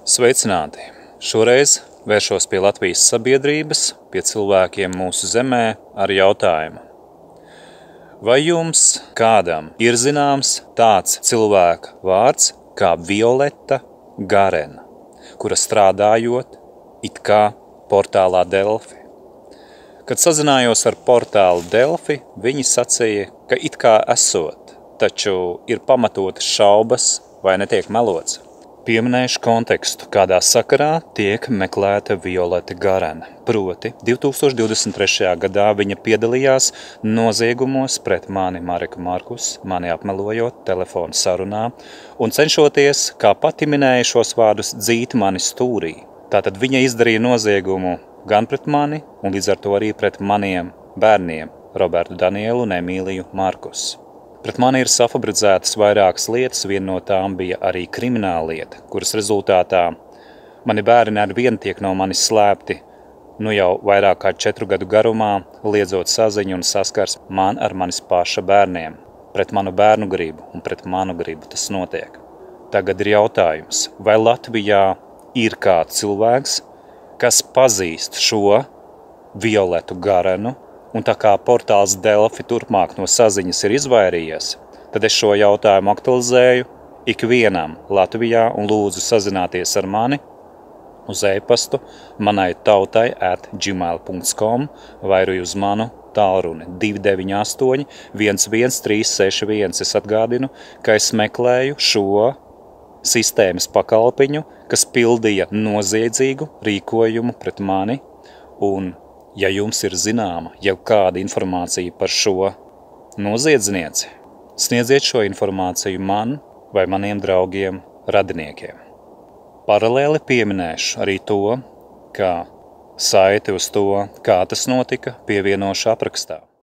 Sveicināti! Šoreiz vēršos pie Latvijas sabiedrības, pie cilvēkiem mūsu zemē ar jautājumu. Vai jums kādam ir zināms tāds cilvēka vārds kā Violeta Garena, kura strādājot it kā portālā Delfi? Kad sazinājos ar portālu Delfi, viņi sacīja, ka it kā esot, taču ir pamatotas šaubas vai netiek melots. Pieminēšu kontekstu, kādā sakarā tiek meklēta Violeta Garena. Proti, 2023. gadā viņa piedalījās noziegumos pret mani Mareku Markus, mani apmelojot telefonu sarunā un cenšoties, kā pati minēja šos vārdus, dzīt mani stūrī. Tātad viņa izdarīja noziegumu gan pret mani un līdz ar to arī pret maniem bērniem, Robertu Danielu un Emīliju Markus. Pret mani ir safabricētas vairākas lietas, viena no tām bija arī krimināla lieta, kuras rezultātā mani bērni ar vienu tiek no manis slēpti jau vairāk kā 4 gadu garumā, liedzot saziņu un saskars man ar manis paša bērniem. Pret manu bērnu gribu un pret manu gribu tas notiek. Tagad ir jautājums, vai Latvijā ir kāds cilvēks, kas pazīst šo Violetu Garenu, un tā kā portāls Delfi turpmāk no saziņas ir izvairījies, tad es šo jautājumu aktualizēju ikvienam Latvijā un lūdzu sazināties ar mani uz e-pastu manai-tautai@gmail.com vai arī uz manu tālruni 298 11361. Es atgādinu, ka es meklēju šo sistēmas pakalpiņu, kas pildīja noziedzīgu rīkojumu pret mani, un ja jums ir zināma jau kāda informācija par šo noziedznieci, sniedziet šo informāciju man vai maniem draugiem, radiniekiem. Paralēli pieminēšu arī to, ka saiti uz to, kā tas notika, pievienošu aprakstā.